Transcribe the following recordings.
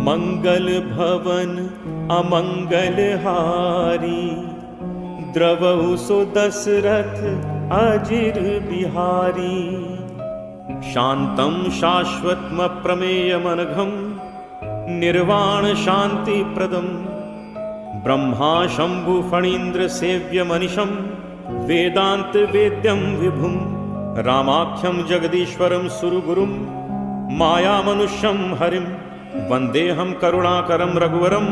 मंगल भवन अमंगल हारी, द्रवहु सो दशरथ अजिर बिहारी। शांतं शाश्वतम प्रमेयमनघं, निर्वाण शांति प्रदम। ब्रह्मा शंभु फणीन्द्र सेव्य मनिषं, वेदांत वेद्यं विभुं। रामाख्यं जगदीश्वरं सुरगुरुं, माया मनुष्यं हरिं। वंदेहम करुणाकरं रघुवरं,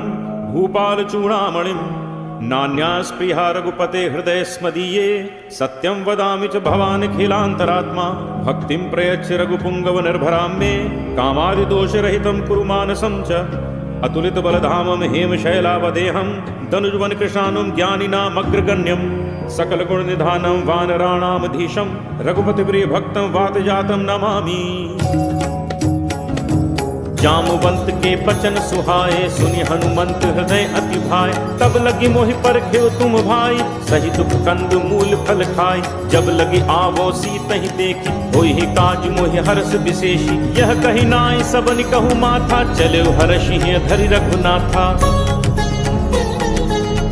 भूपाल चूड़ामणिं। नान्यास्पृहा रघुपते हृदय स्मदीये, सत्यं वदामि च भवान् खिलान्तरात्मा। भक्तिं प्रयच्छ रघुपुंगव निर्भरां मे, कामादिदोषरहितं कुरु मानसं च। अतुलित बलधामं हेमशैलावदेहं, दनुजवन कृशानुं ज्ञानिनामग्रगण्यं। सकल गुण निधानं वानराणामधीशं, रघुपति प्रिय भक्तं वातजातं नमामि। जामवंत के बचन सुहाए, सुनि हनुमंत हृदय अति भाए। तब लगी मोहि परखेउ तुम भाई, सही दुख कंद मूल फल खाई। जब लगी आवो सीतहि देखी, होई ही काज मोहि हर्ष विशेषी। यह कही नाई सबनि कहु माथा, चले हर्षि धरि रघुनाथा।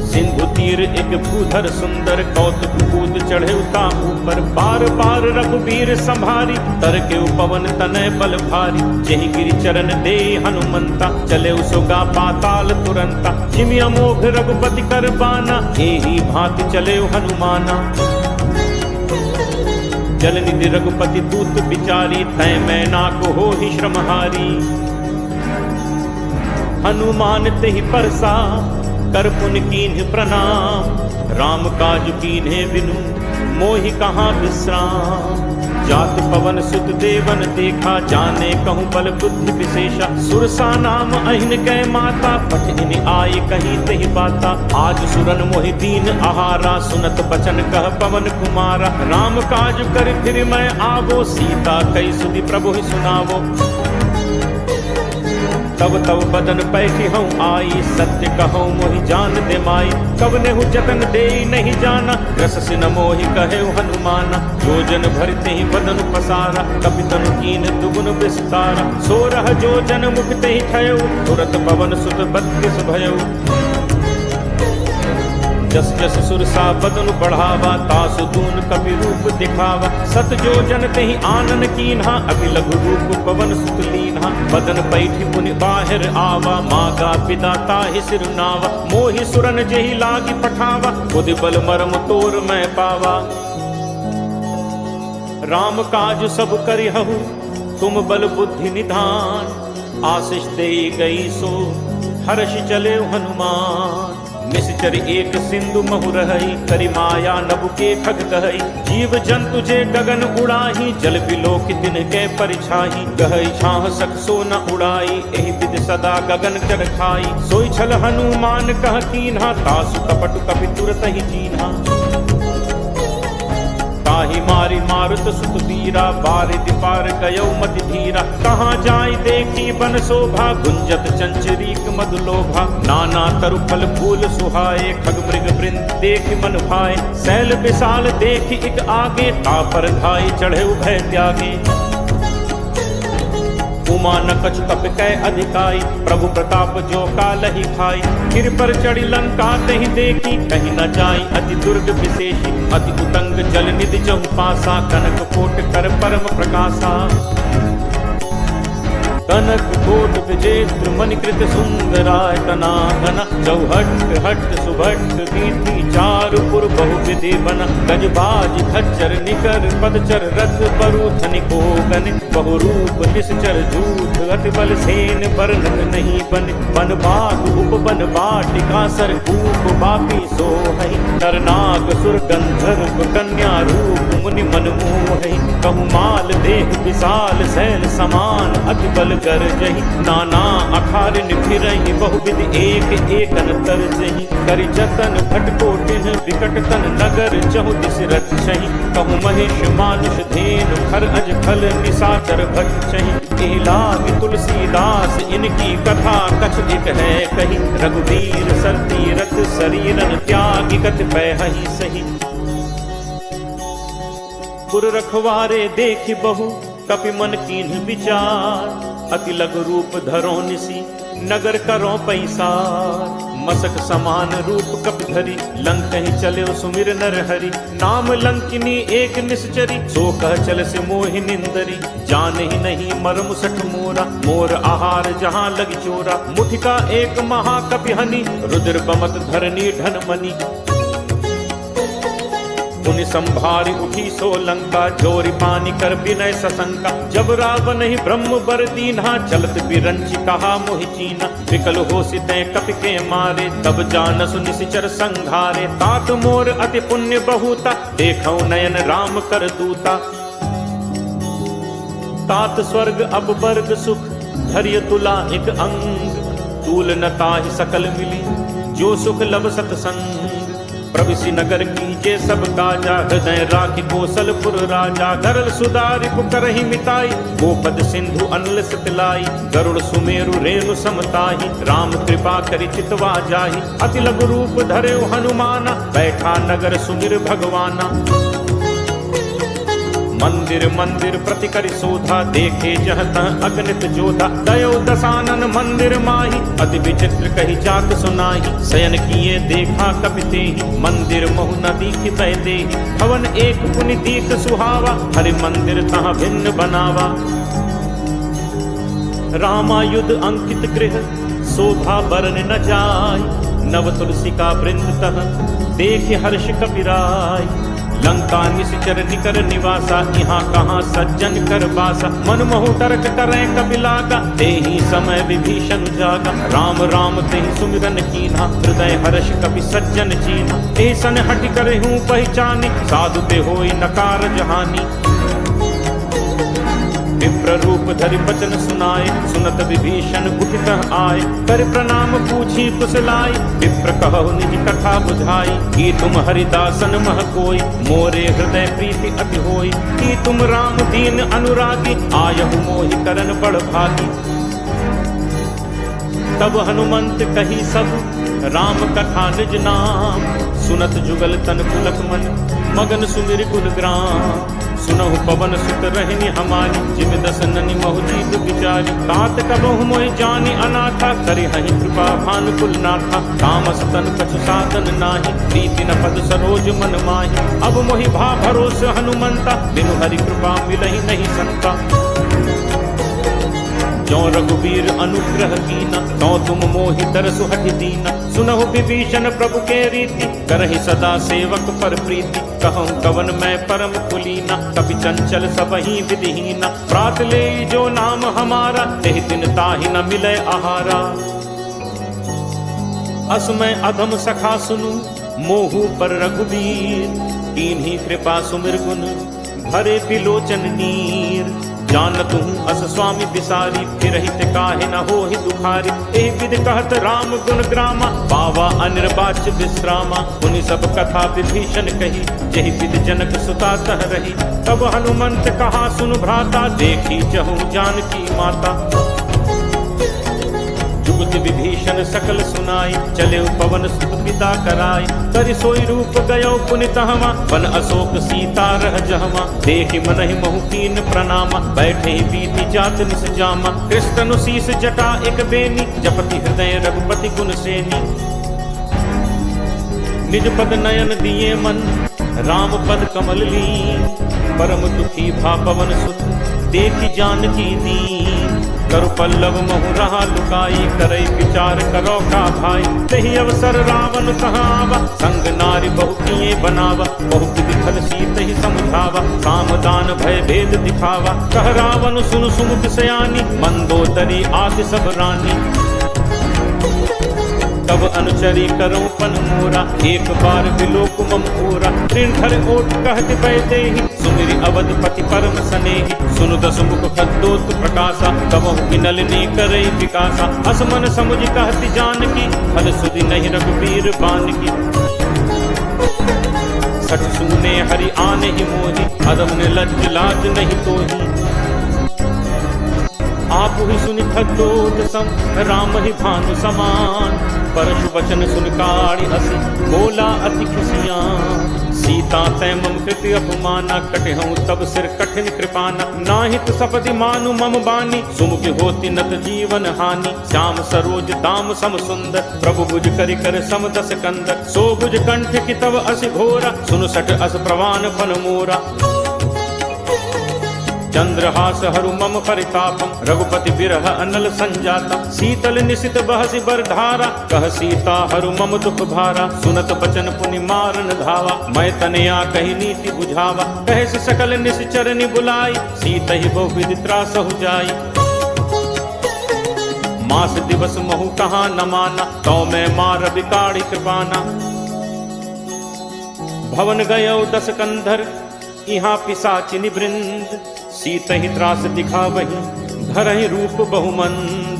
सिंधु तीर एक भूधर सुंदर, कौतुक कूद चढ़े उता ऊपर। बार बार रघुबीर संभारी, तर के पवन तनय बल भारी। जेहि गिरि चरण दे हनुमंता, चले उसोगा पाताल तुरंता। जिमि अमोघ रघुपति कर बाना, एहि भांति चले हनुमाना। जल निधि रघुपति दूत बिचारी, तय मैना को हो ही श्रमहारी। हनुमान तेहि परसा, कर पुन कीन्ह प्रणाम। राम काज कीन्हे बिनु, मोहि कहाँ विश्राम। जात पवन सुत देवन देखा, जाने कहूँ बल बुद्धि विशेषा। सुरसा नाम अहिन कै माता, पठिन आय कहीं तहि बाता। आज सुरन मोहि दीन आहारा, सुनत बचन कह पवन कुमारा। राम काज कर फिर मैं आवो, सीता कई सुधि प्रभु ही सुनावो। तब तब बदन पैठी हूँ आई, सत्य कहूँ मोहि जान दे माई। कब नेहु जतन दे नहीं जाना, रस सिन मोहि कहे हनुमाना। जोजन भरते ही बदन पसारा, कपितनु कीन दुगुन विस्तारा। सोरह जोजन मुख ते ही ठयउ, तुरत पवन सुत 32 भयउ। जस जस सुरसा बदन बढ़ावा, तासु दून कपि रूप दिखावा। सत जोजन तेहि आनन कीन्हा, अति लघु रूप पवन सुत लीन्हा। बदन पैठी पुनि बाहिर आवा, मागा पिता ताहि सिर नावा। मोहि सुरन जेहि लागी पठावा, बुद्धि बल मरम तोर मैं पावा। राम काज सब करिहु, तुम बल बुद्धि निधान। आशीष दे गई सो, हर्ष चले हनुमान। निश्चर एक सिंधु महु रहई, करि माया नभ के खग कहई। जीव जंतु जे गगन उड़ाही, जल बिलोक तिन के परिछाही। गहई छाह सक सो न उड़ाई, एहि विधि सदा गगन चर खाई। सोई छल हनुमान कह कीन्हा, तासु कपट कपि तुरत ही चीन्हा। ताहि मारि मारुत सुत वीरा, बारिधि पार गयो मति धीरा। कहाँ जाय देखी बन शोभा, गुंजत चंचरीक मधुलोभा। नाना तरु फल फूल सुहाए, खग मृग वृंद देख मन भाए। शैल विशाल देख एक आगे, तापर धाय चढ़े भय त्यागे। उमा न कछु कप कै अधिकाई, प्रभु प्रताप जो कालहि खाई। गिर पर चढ़ी लंका तहि देखी, कहीं न जाई अति दुर्ग विशेषी। अति उतंग जल निधि जहु पासा, कनक कोट कर परम प्रकाशा। कनक कोट विजेत्र मणिकृत सुंदरायतना घना। चौहट हट सुभट कीर्ति, चारुपुर बहुविधि बना। गजबाज खच्चर निकर पदचर, रथ बरु धनिको गन। बहुरूप निश्चर झूठ, अति बल सेन बरनत नहीं बन। बन बाग उपवन वाटिका, सर कूप बापी सोहई। नरनाग सुर गंधर्व कन्या रूप, मुनि मन मोहई। कहु माल देह विशाल, शैल समान अति बल कर जही। नाना अखारिन फिरहि, बहुविधि एक एकन तर जही। करि जतन भटकोटिन, विकट तन नगर चहु दिस रक्षहि। कहु महेश मानुष धेनु, खर अज खल निशाचर भक्षहि। एहि लागी तुलसीदास, इनकी कथा कछ एक है कही। रघुवीर सर तीरथ, शरीरन त्यागी कथ पैहि सही। पुर रखवारे देखि बहु कपि मन कीन्ह विचार, अति लघु रूप धरो निसी नगर करो पैसार। मसक समान रूप कपि धरि लंक ही चले सुमिर नर हरि, नाम लंकिनी एक निश्चरी सो कह चल से मोहि निंदरी। जान ही नहीं मरम सठ मोरा, मोर आहार जहाँ लगी चोरा। मुठिका एक महाकपि हनि, रुद्र बमत धरनी धन मनी। पुनि संभारी उठी सो लंका, जोरी पानी कर विनय सशंका। जब रावण ही ब्रह्म बर दीन्हा, चलत बिरंची कहा मोहि चीना। विकल हो सिते कपि के मारे, तब जानसु निशिचर संघारे। तात मोर अति पुण्य बहुता, देखौ नयन राम कर दूता। तात स्वर्ग अब वर्ग सुख, धैर्य तुला एक अंग। तूल न ताहि सकल मिली, जो सुख लब सतसंग। प्रविशि नगर कीजे सब काजा, हृदय राखि कौशलपुर राजा। गरल सुधारि पुकरहि मिताई, गोपद सिंधु अनल सतलाई। गरुड़ सुमेरु रेणु समताहि, राम कृपा करि चितवा जाहि। अति लघु रूप धरे हनुमाना, बैठा नगर सुमिर भगवाना। मंदिर मंदिर प्रति करि शोधा, देखे जह तह अगणित जोधा। दयो दसानन मंदिर माही, अति विचित्र कही जात सुनाही। शयन किए देखा कपि तेहि, मंदिर महु न दीखि पै देहि। भवन एक पुनि दीख सुहावा, हरि मंदिर तहाँ भिन्न बनावा। रामायुध अंकित गृह, शोभा बरन न जाय। नव तुलसी का वृंद तह, देख हर्ष कपिराय। लंका निश्चर निकर निवासा, यहाँ कहाँ सज्जन कर बासा। मन मोहु तर्क करें कपिलागा, तेहि समय विभीषण जागा। राम राम तेहि सुमिरन कीन्हा, हृदय हर्ष कपि सज्जन चीन्हा। एहि सन हटि करहूँ पहचानी, साधु ते होई नकार जहानी। विप्र रूप धरि बचन सुनाए, सुनत विभीषण उठितः आए। कर प्रणाम पूछी कुशलाई, विप्र कहु निज कथा बुझाई। कि तुम हरिदासन मह कोई, मोरे हृदय प्रीति अति होई। कि तुम राम दीन अनुरागी, आयहु मोहि करन बड़ भागी। तब हनुमंत कही सब, राम कथा निज नाम। सुनत जुगल तन पुलक मन, मगन सुमिर कुल ग्राम। सुनहु पवन सुत रहनि हमारी, जिम दस ननि महु जीत विचारी। तात कबहु मोहि जानि अनाथा, करिहहि कृपा भानुकुल नाथा। तामस तन कछु साधन नाही, प्रीति न पद सरोज मन माही। अब मोहि भा भरोस हनुमंता, बिनु हरि कृपा मिलहि नहीं संता। जो रघुवीर अनुग्रह कीना, तो तुम मोहि तरसु हठि दीना। सुनहु विभीषण प्रभु के रीति, करहि सदा सेवक पर प्रीति। कहूँ कवन मैं परम कुलीना, कपि चंचल सबहि विधिहीना। प्रात ले जो नाम हमारा, तेहि दिन ताहि न मिलै आहारा। असमय अधम सखा सुनु, मोहु पर रघुवीर। कीन्ही कृपा सुमिर गुण, भरे बिलोचन नीर। जानत हूँ अस स्वामी बिसारी, फिरहित काहे न होहि दुखारी। एहि विधि कहत राम गुण ग्रामा, पावा अनिर्वाच्य विश्रामा। पुनि सब कथा विभीषण कही, जेहि विधि जनक सुता तह रही। तब हनुमंत कहा सुन भ्राता, देखी जहु जानकी माता। जुगति विभीषण सकल सुनाई, चले पवन सुत पिता कराई। करि सोई रूप गयो पुनि तहवा, वन अशोक सीता रह जहवा। देखि मनहि महु कीन प्रणामा, बैठे बीति जात निस जामा। कृष्ण शीस जटा एक बेनी, जपति हृदय रघुपति गुण सेनी। निज पद नयन दिए मन, राम पद कमल लीन। परम दुखी भा पवन सुत, देखि जानकी दीन। करु पल्लव महु रहा लुकाई, करई विचार करो का भाई। तही अवसर रावण कहावा, संग नारी बहु किए बनावा। बहु विधि फल सीत ही समझावा, सामदान भय भेद दिखावा। कह रावण सुन सुमुख सयानी, मंदोदरी आदि सब रानी। तब अनुचरी करो पन मोरा, एक बार बिलोक मम ओरा। तृण धर ओट कहत बैदेहि, सुमिरि अवधपति परम सनेहि। सुनु दस मुख खद्दोत प्रकाशा, कबहु किनलनी करई विकासा। असमन समुझ कहति जानकी, फल सुधि नहीं रघुवीर बानकी। सठ सुने हरि आने ही मोहि, अदम ने लज्ज लाज नहीं तोहि। आप ही सुनि खद्दोत सम, राम ही भानु समान। परशु वचन सुन काढ़ि हसी, बोला अति खुशियाँ। सीता तै मम कृति अपमाना, कटहूँ तब सिर कठिन कृपाना। नाहित सपति मानु मम बानी, सुमुखी होती नत जीवन हानि। श्याम सरोज दाम सम सुंदर, प्रभु भुज करि कर सम दस कंदर। सो भुज कंठ की तव अस घोरा, सुन सठ अस प्रवान फन मोरा। चंद्रहास हरु मम परितापम, रघुपति बिरह अनल संजाता। शीतल निशित बहसि बर धारा, कह सीता हरु मम दुख भारा। सुनत बचन पुनि मारन धावा, मैं तनया कही नीति बुझावा। कहे से सकल निश्चर बुलाई, सीत ही बहुविधि त्रासहु जाई। मास दिवस महु कहा न माना, तो मैं मार बिकाड़ी कृपाना। भवन गयो दस कंधर, यहाँ पिशाचिनी वृंद। सीत ही त्रास दिखावही, धरहि रूप बहुमंद।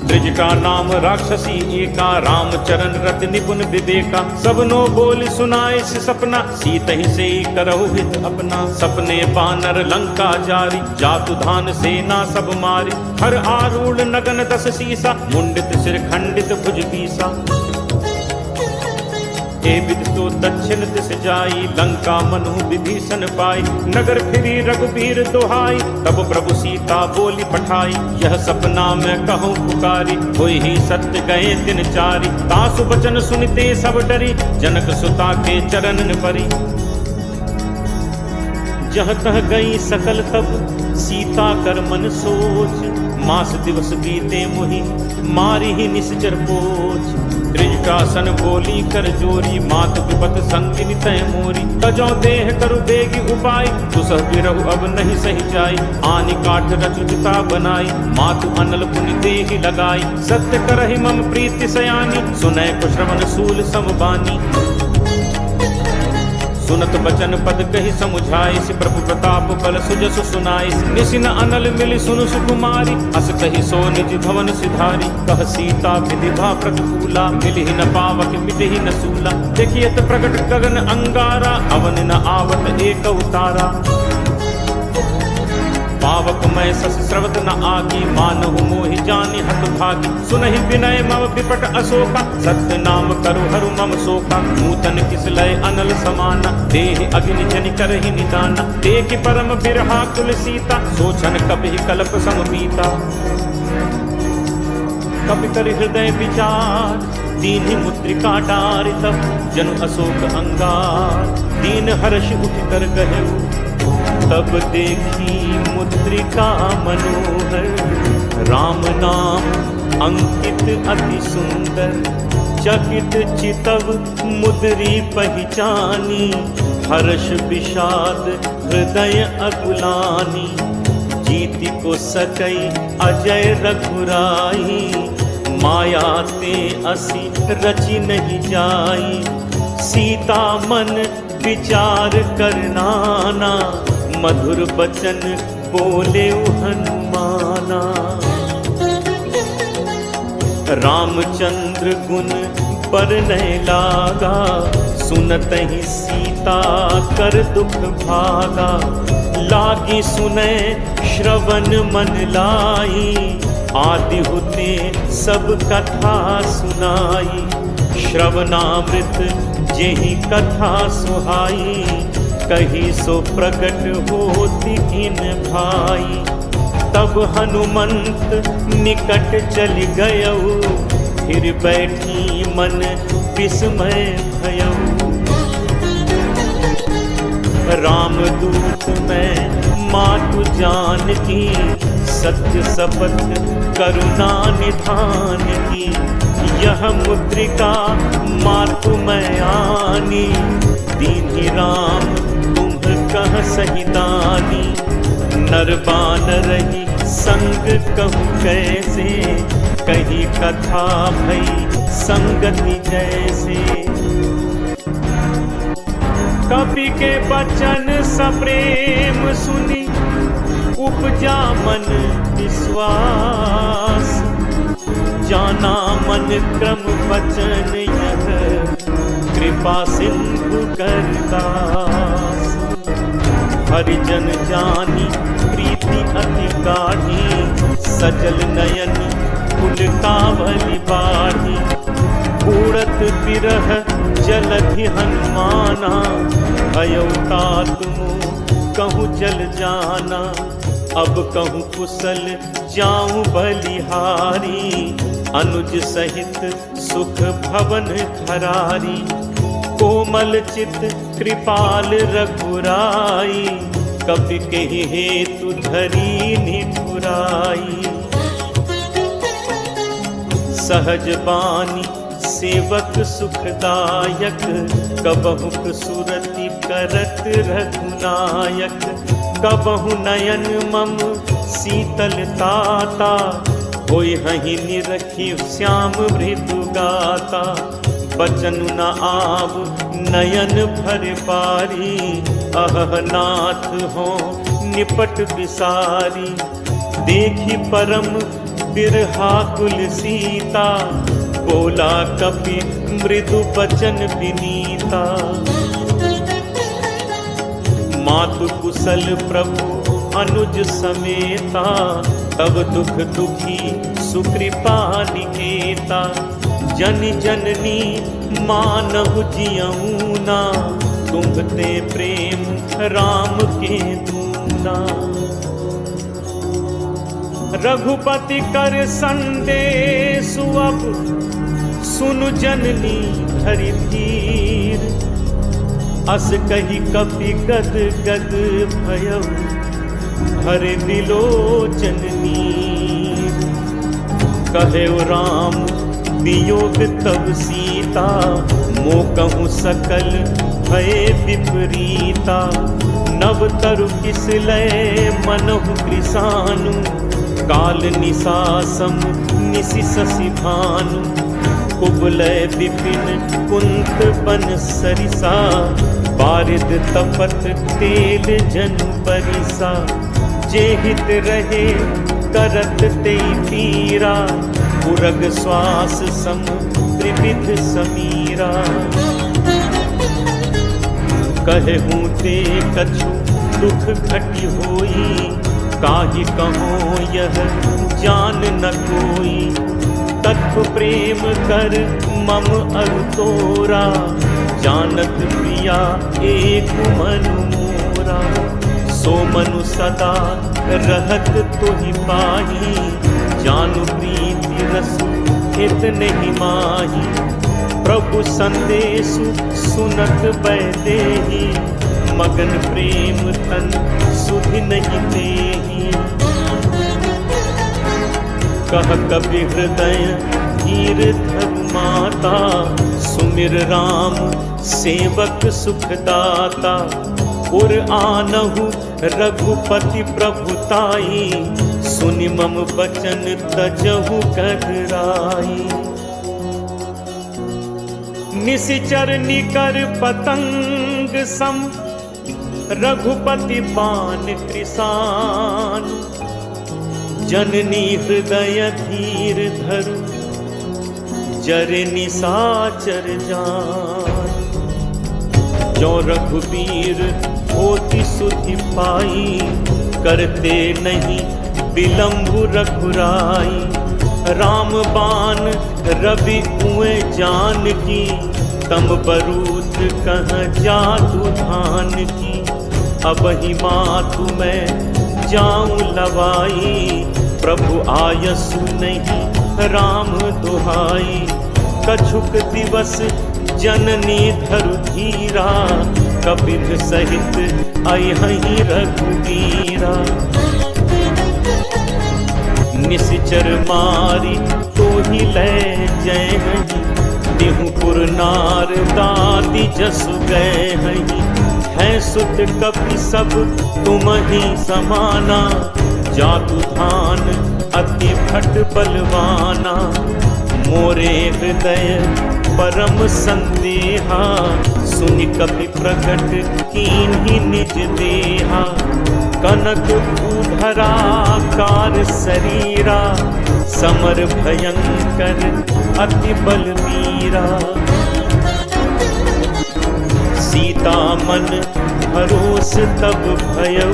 त्रिजटा नाम राक्षसी एका, रामचरण रति निपुण विवेका। सबनो बोल सुनाए से सपना, सीत ही से करहु हित अपना। सपने बानर लंका जारी, जातु धान सेना सब मारी। हर आरूढ़ नगन दस सीसा, मुंडित सिर खंडित भुज बीसा। हे विदितो दक्षिण दिस जाई, लंका मनु विभीषण पाई। नगर फिरी रघुबीर दुहाई, तब प्रभु सीता बोली पठाई। यह सपना मैं कहूँ पुकारी, होई ही सत्य गए दिन चारी। तासु बचन सुनते सब डरी, जनक सुता के चरणन परी। जह तह गई सकल तब, सीता कर मन सोच। मास दिवस बीते मुहि, मारी ही निश्चर पोच। त्रिजटासन बोली कर जोरी, मात विपत संगिनी तय मोरी। तजौ देह करु बेगी उपाय, दुसह बिरहु अब नहीं सही जाई। आनि काठ रचुचिता बनाई, मातु अनल पुनि देहि लगाई। सत्य करहि मम प्रीति सयानी, सुनय को श्रवण सूल समबानी। सुनत बचन पद कही समुझाइस, प्रभु प्रताप बल सुजस सुनाइस। निसिन अनल मिलि सुनु सुकुमारी, अस कही सो निज भवन सिधारी। कह सीता विधिभा प्रतिकूला, मिलि न पावक मिटहि न सूला। देखियत प्रगट गगन अंगारा, अवन न आवत एक उतारा। पावक मैं सस स्रवत न आगी, मानहु मोहि जानि हत भागी। सुनहि विनय मम विपट अशोका, सत्य नाम करु हरु मम शोका। नूतन किस लय अनल समाना, देहि अग्नि जनि करहि निदाना। देखि परम बिरहा कुल सीता, सोचन कपि कल्प सम बीता। कपि कर हृदय विचार, दीन्हि मुद्रिका डारि तब। जनु अशोक अंगार, दीन हर्ष उठ कर गहेउ। तब देखी मुद्रिका मनोहर, राम नाम अंकित अति सुंदर। चकित चितव मुद्री पहचानी, हर्ष विषाद हृदय अकुलानी। जीति को सकई अजय रघुराई, माया ते असी रचि नहीं जाई। सीता मन विचार करनाना, मधुर बचन बोले हनुमाना। रामचंद्र गुण बरनय लागा, सुनत ही सीता कर दुख भागा। लागी सुने श्रवण मन लाई, आदि होते सब कथा सुनाई। श्रवणामृत जेहि कथा सुहाई, कही सो प्रकट होती इन भाई। तब हनुमंत निकट चल गयऊ, फिर बैठी मन विस्मय भयऊ। रामदूत मैं मातु जानकी, सत्य शपथ करुणा निधान की। यह मुद्रिका मातु मैं आनी, दीन्हि राम तुम कह सहितानी। नर बानरहि संग कहूँ कैसे, कही कथा भई संगति जैसे। कवि के वचन सप्रेम सुनी, उपजा मन विश्वास। जाना मन क्रम वचन यह, कृपा सिंधु करदास। हरिजन जानी प्रीति अति गाढ़ी, सजल नयन कुल कावली बाढ़ी। उड़त बिरह जलधि हनुमाना, भयो तात मोह कहूँ जल जाना। अब कहूँ कुशल जाऊं बलिहारी, अनुज सहित सुख भवन खरारी। कोमल चित कृपाल रघुराई, कपि केहि हेतु धरी निठुराई। सहज बानी सेवक सुखदायक, कबहुक सुरति करत रघुनायक। कबहु नयन मम शीतलताता, होय हहि निरखि श्याम मृदु गाता। बचन न आव नयन भर पारी, अहह नाथ हो निपट बिसारी। देखी परम बिरहाकुल सीता, बोला कपि मृदु बचन विनीता। मातु कुशल प्रभु अनुज समेता, तब दुख दुखी सुकृपा निकेता। जन जननी मानहु जियऊना, तुम्हते प्रेम राम के दूना। रघुपति कर संदेशु अब, सुनु जननी धरि धीर। अस कही कपि गद गद भयउ, हरे विलोचन नीर। कहे राम वियोग तब सीता, मो कहूँ सकल भय विपरीता। नव तरु किसलय मनहु कृसानु, काल निसासम निसि शशि भानु। कुबलय विपिन कुंत बन सरिसा, बारिद तपत तेल जनु परिसा। जे हित रहे करत ते पीरा, उरग श्वास सम त्रिविध समीरा। कहूँ ते कछु दुख घटी होई, काहि कहो यह जान न कोई। तत्व प्रेम कर मम अरु तोरा, जानत प्रिया एक मनु मोरा। सो मनु सदा रहत तुहि पाही, जानु प्रीति रसु हित नहीं माही। प्रभु संदेशु सुनत बैदेही, मगन प्रेम तन सुधि नहीं देही। कह कपि हृदय धीर धरु माता, सुमिर राम सेवक सुखदाता। उर आनहु रघुपति प्रभुताई, सुनि मम बचन तजहु कतराई। निशिचर निकर पतंग सम, रघुपति बाण कृसान। जननी हृदय धीर धरु, जरे निशाचर जान। जो रघुबीर होती सुधि पाई, करते नहीं विलंबु रघुराई। राम बाण रवि उए जान की, तम बरूद कह जातु धान की। अब ही मातु मैं जाऊं लवाई, प्रभु आयसु नहीं राम दुहाई। कछुक दिवस जननी धरु धीरा, कपिल सहित अयहि रघुबीरा। निश्चर मारी तो ही लय जय हहीं, देहुपुर नार दादी जसु गए हहीं। है सुत कपि सब तुम ही समाना, जातु धान अति भट बलवाना। मोरे हृदय परम संदेहा, सुनि कपि प्रकट कीन्ही निज देहा। कनक भूधराकार शरीरा, समर भयंकर अति बलवीरा। सीता मन भरोस तब भयउ,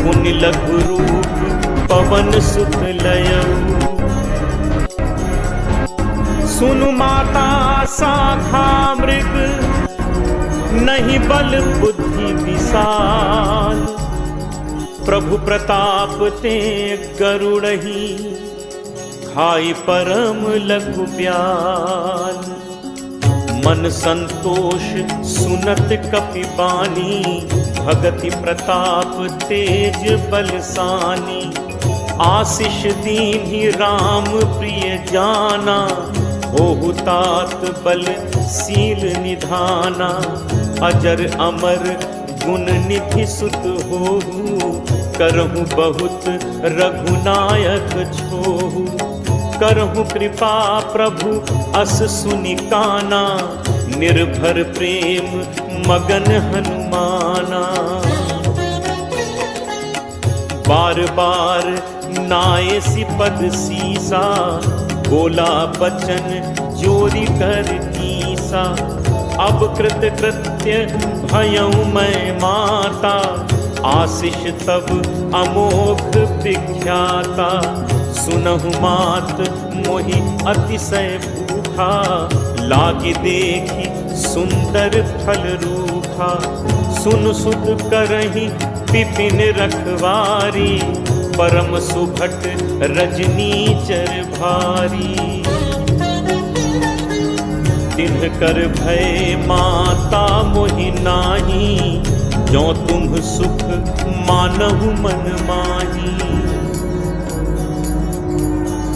मुनि लघु रूप पवन सुत लयउ। सुनु माता शाखा मृग, नहीं बल बुद्धि विशाल। प्रभु प्रताप ते गरुड़ही, खाई परम लघु ब्याल। मन संतोष सुनत कपि बानी, भगति प्रताप तेज बलसानी। आशीष दीन्हि राम प्रिय जाना, होहु तात बल सील निधाना। अजर अमर गुण निधि सुत होहु, करहु बहुत रघुनायक छोहु। करहु कृपा प्रभु अस सुनि काना, निर्भर प्रेम मगन हनुमाना। बार बार नायसी पद सीसा, बोला बचन जोरी कर कीसा। अब कृत कृत्य भयउ मैं माता, आशीष तब अमोघ विख्याता। सुनहु मात मोहि अतिशय भूखा, लागी देखी सुंदर फल रूखा। सुन सुत करहि विपिन रखवारी, परम सुभट रजनीचर भारी। तिन्ह कर भय माता मोहि नाही, जो तुम सुख मानहु मन माही।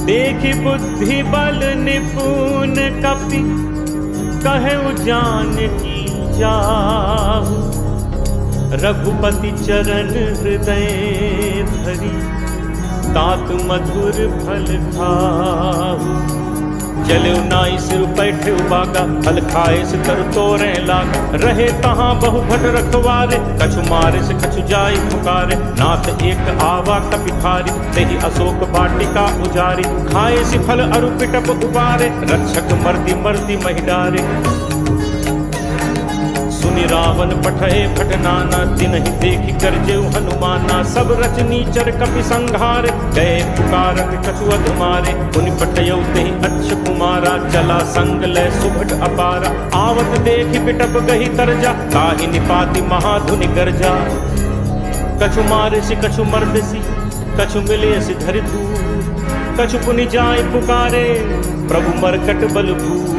देखि बुद्धि बल निपुण कपि, कहु जानकी जाहु। रघुपति चरण हृदय धरी, तात मधुर फल खाहु। चले नाई सिर बैठे बागा, फल खाए से तर तोरे लागा। रहे तहाँ बहु भट रखवारे, कछु मारे से कछु जाई पुकारे। नाथ एक आवा कपि खारी, तेहि अशोक वाटिका उजारी। खाए से फल अरु पिटप उबारे, रक्षक मर्दी मर्दी महि डारे। सुनि रावण पठए भटनाना, तिनहि देखि करजेउ हनुमाना। सब रचनीचर कपि संघार, गए पुकारत कछु अधमारे। पुनि पठयउ तेहि अच्छ कुमारा, चला संग लय सुभट अपारा। आवत देखि बिटप गही तरजा, ताहि निपाति महाधुनि गर्जा। कछु मारे से कछु मर्दसी, कछु मिले से धरि धूर। कछु पुनि जाय पुकारे, प्रभु मरकट बल भूर।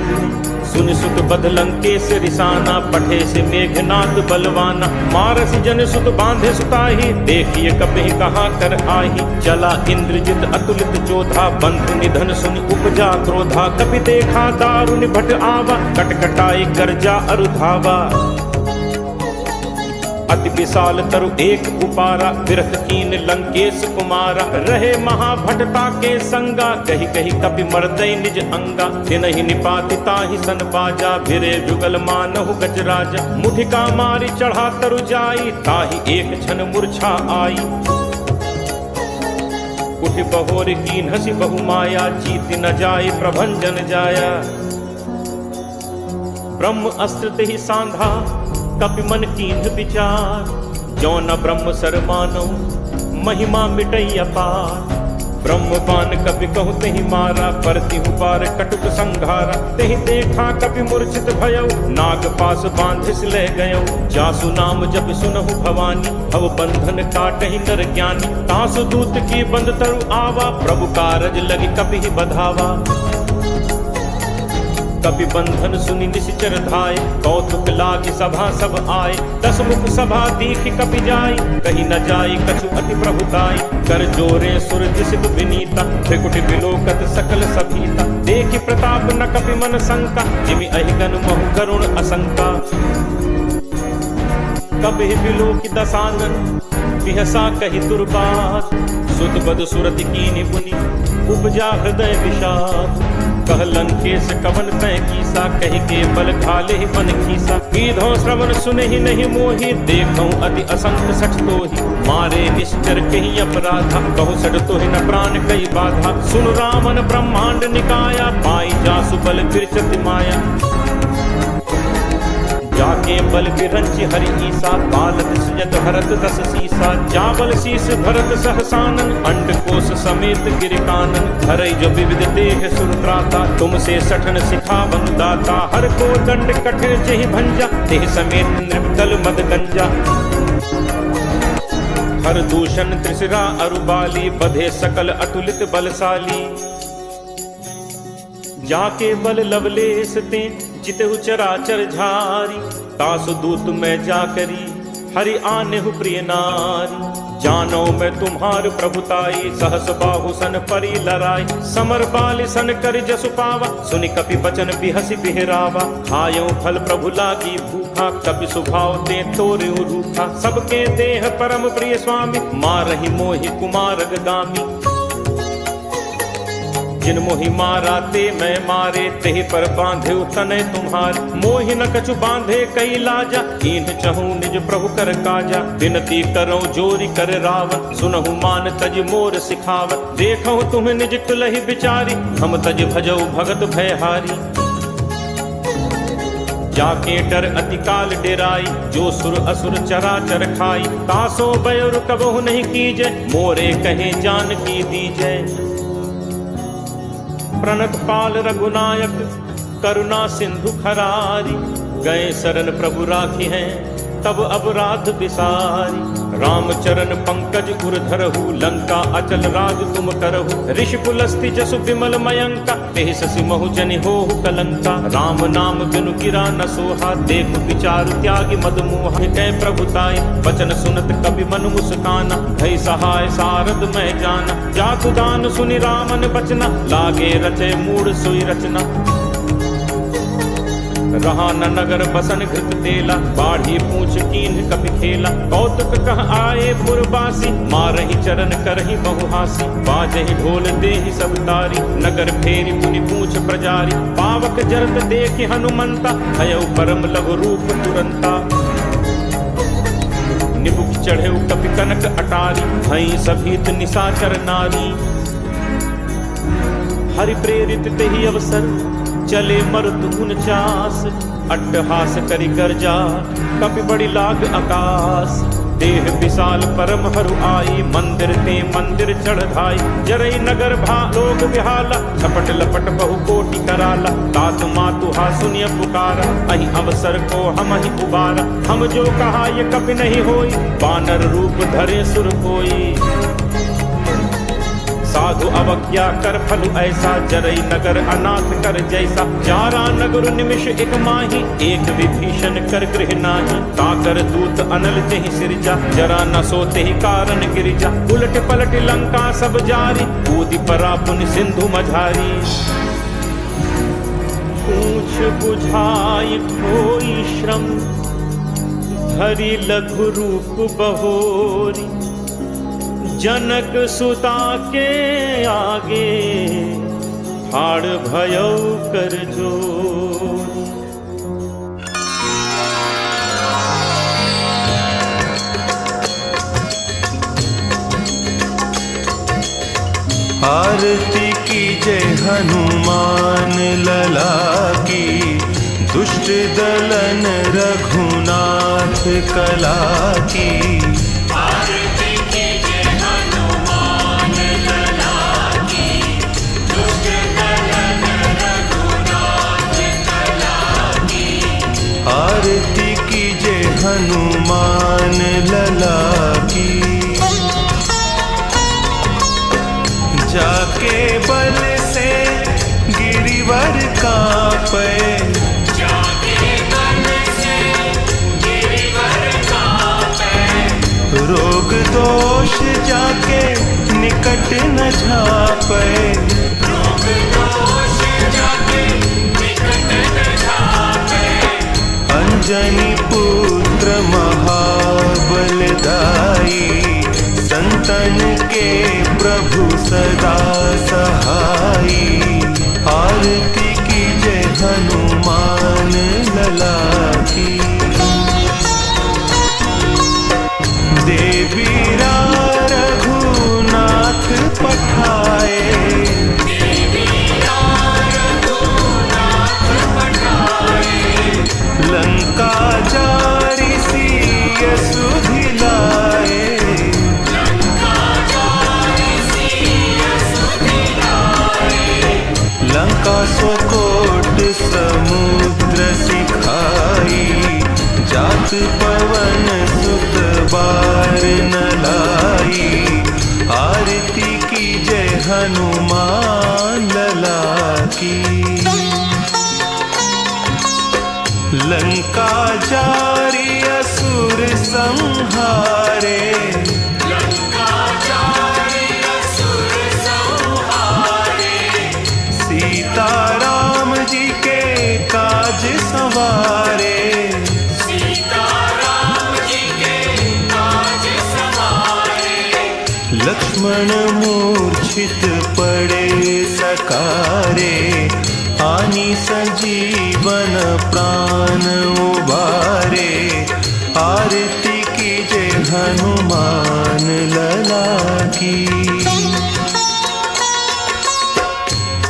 सुनि सुत बद लंकेश रिसाना, पठे से मेघनाद बलवाना। मारस जन सुत बांधे सुताही, देखिए कपि कहाँ कर आही। चला इंद्रजित अतुलित जोधा, बंधु निधन सुनि उपजा क्रोधा। कपि देखा दारुनि भट आवा, कटकटाई गर्जा अरु धावा। अति विशाल तरु एक उपारा, विरथ कीन लंकेश कुमारा। रहे महाभटता के संगा, कही कही कपि मर्दै निज अंगा। तिनहि निपाति ताहि सन बाजा, भिरे जुगल मानहु गजराजा। मुठिका मारी चढ़ा तरु जाई, ताहि एक क्षण मूर्छा आई। उठ बहोर कीन हसी बहु माया, जीत न जाय प्रभंजन जाया। ब्रह्म अस्त्र तेहि सांधा, कपि मन कीन्ह विचार। जो न ब्रह्म सर मानो, महिमा मिटई अपार। ब्रह्म बान कपि कहु तेहि मारा, परतिहु पार कटुक संघारा। तेहि देखा कपि मूर्छित भयउ, नाग पास बांधिस ले गयउ। जासु नाम जप सुनहु भवानी, भव बंधन काटहि नर ज्ञानी। तासु दूत की बंद तरु आवा, प्रभु कारज लगी कपि बधावा। कपि बंधन सुनि निश्चर धाय, कौतुक लागी सभा सब आए। दस मुख सभा दीखि कपि जाई, कहीं न जाई कछु अति प्रभुताई। कर जोरे सुर दिसित विनीता, त्रिकुटि विलोकत सकल सभीता। देखि प्रताप न कपि मन शंका, जिमि अहिगन महु करुण असंका। कबि विलोकि दसानन, बिहसा कहि दुर्बात। सुत बद सुरति कीनि पुनि, उपजा हृदय विषाद। कह लंकेश कवन तय कीसा, कहि के बल घाले ही मन खीसा। कीधो श्रवण सुनहि नहीं मोहि, देखऊं अति असंख्य सठ तोहि। मारे निश्चर कहि अपराधा, कहु सठ तोहि न प्राण कई बाधा। सुन रावण ब्रह्मांड निकाया, पाई जासु बल बिरचति माया। जाके बल विरंच हरि ईसा, पालत सजत हरत दस सीसा। जाबल शीस भरत सहसानन, अंडकोश समेत गिरिकानन। हरै जो विविध देह सुरत्राता, तुमसे सठन सिखावन दाता। हर को दंड कठिन जेहि भंजा, तेह समेत नृपदल मद गंजा। हर दूषण त्रिशिरा अरुबाली, बधे सकल अतुलित बलशाली। जाके बल लवलेस ते, जितहु चराचर झारी। तासु दूत मैं जाकरी, हरि आनेहु प्रिय नारी। जानो मैं तुम्हार प्रभुताई, सहस बाहु सन परी लराई। समर बाल सन कर जसु पावा, सुनि कपि बचन बिहसि बिहरावा। खायो फल प्रभु लागी भूखा, कपि सुभाव ते तोरे रूखा। सबके देह परम प्रिय स्वामी, मारहि मोहि कुमारग गामी। जिन मोहि मारा ते मैं मारे, तेहि पर बांधे तनय तुम्हार। मोहि न कछु बांधे कई लाजा, कीन्ह चहु निज प्रभु कर काजा। विनती करो जोरी कर रावत, सुनहु मान तज मोर सिखावत। देखहु तुम निज कुलहि बिचारी, हम तज भजऊ भगत भयहारी। जाके डर अति काल डेराई, जो सुर असुर चराचर खाई। तासो बयरु कबहु नहीं कीजय, मोरे कहे जान की दीजय। प्रणत पाल रघुनायक, करुणा सिंधु खरारी। गए शरण प्रभु राखी हैं, तब अपराध विसारी। रामचरण पंकज उर धरहु, लंका अचल राज तुम करहु। ऋषि पुलस्ति जसु विमल मयंका, तेहि शशि महु जनि होहु कलंका। राम नाम बिनु गिरा न सोहा, देख विचारु त्यागी मद मोहा। कै प्रभुताई वचन सुनत कवि मन मुस्काना। भई सहाय सारद मैं जाना, जाकु दान सुनि रामन बचना। लागे रचे मूढ़ सोई रचना, रहा न नगर बसन घृत तेला। बाढ़ी पूछ कीन्ह कपि खेला, कौतुक कह आए पुरवासी। मारहि चरण करहि बहुहासी, बाजहि ढोल देहि सब तारी। नगर फेरी पुनि पूछ प्रजारी, पावक जरत देखि हनुमंता। भयउ परम लघु रूप तुरंता, निबुक चढ़ेउ कपि कनक अटारी। भई सभीत निशाचर नारी, हरि प्रेरित तेहि अवसर। चले मरुत 49, अट्टहास करि गर्जा। कपि बड़ी लाग आकाश, देह विशाल परम हरु आई। मंदिर ते मंदिर चढ़ धाई, जरई नगर भा लोग विहाला। झपट लपट बहु कोटि कराला, तात मातु हा सुनिय पुकारा। अहि अवसर को हम ही उबारा, हम जो कहा ये कपि नहीं होई। बानर रूप धरे सुर कोई, साधु अवज्ञा कर फलु ऐसा। जरई नगर अनाथ कर जैसा, चारा नगर निमिष एक माही। एक विभीषण कर गृह नाही, ताकर दूत अनल तेहि सिरजा। जरा न सोते ही कारण गिरिजा, उलट पलट लंका सब जारी। कूदि परा पुनि सिंधु मझारी, पूछ बुझाई कोई श्रम। धरि लघु रूप बहोरी, जनक सुता के आगे। हाड़ भयउ कर जोरी, आरती कीजय हनुमान लला की। दुष्ट दलन रघुनाथ कला की। आरती कीजय हनुमान लला की। जाके बल से गिरिवर कांपे। जाके बल से गिरिवर कांपे। रोग दोष जाके निकट न झापे। रोग दोष जाके निकट न झापे। अंजनी पुत्र महाबलदाई, संतन के प्रभु सदा सहाई। आरती कीजय हनुमान लला की। देवीरा रघुनाथ पठाए। लंका पवन सुत बार न लाई। आरती की जय हनुमान लला की। लंका जारी असुर संहारे, सीता राम जी के काज संवारे। लक्ष्मण मूर्छित पड़े सकारे, आनी संजीवन प्राण उबारे। आरती की जय हनुमान लला की।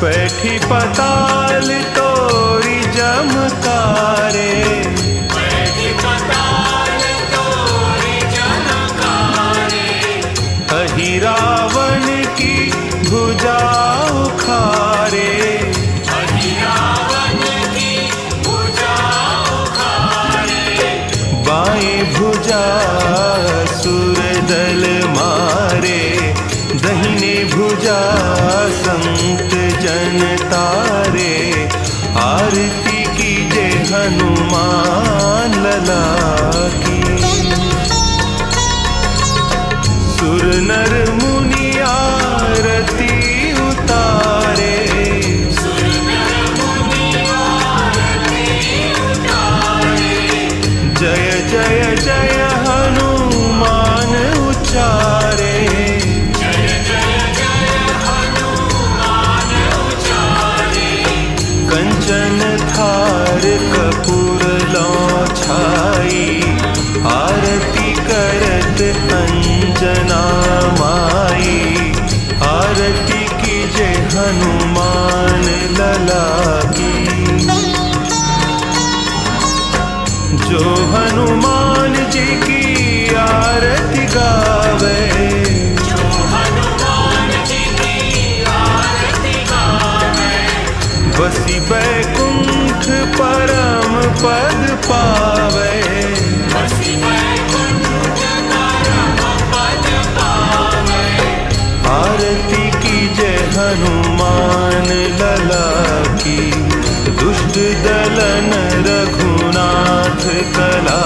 पैठी पताल तोरी जमकारे, अहि रावण की भुजा उखारे। बाएं भुजा असुर दल मारे, दहिने भुजा संत जन तारे। आरती की जय हनुमान लला की। सुर नर मुनि आरती उतारे, जय जय जय हनुमान उचारे। कंचन थार कपूर लौछाई, आरती करत अंजना माई। आरती की जय हनुमान लला की। जो हनुमान जी की आरती गावे, बसी बैकुंठ परम पद पावे। आरती की जय हनुमान लला की। दुष्ट दलन रघुनाथ कला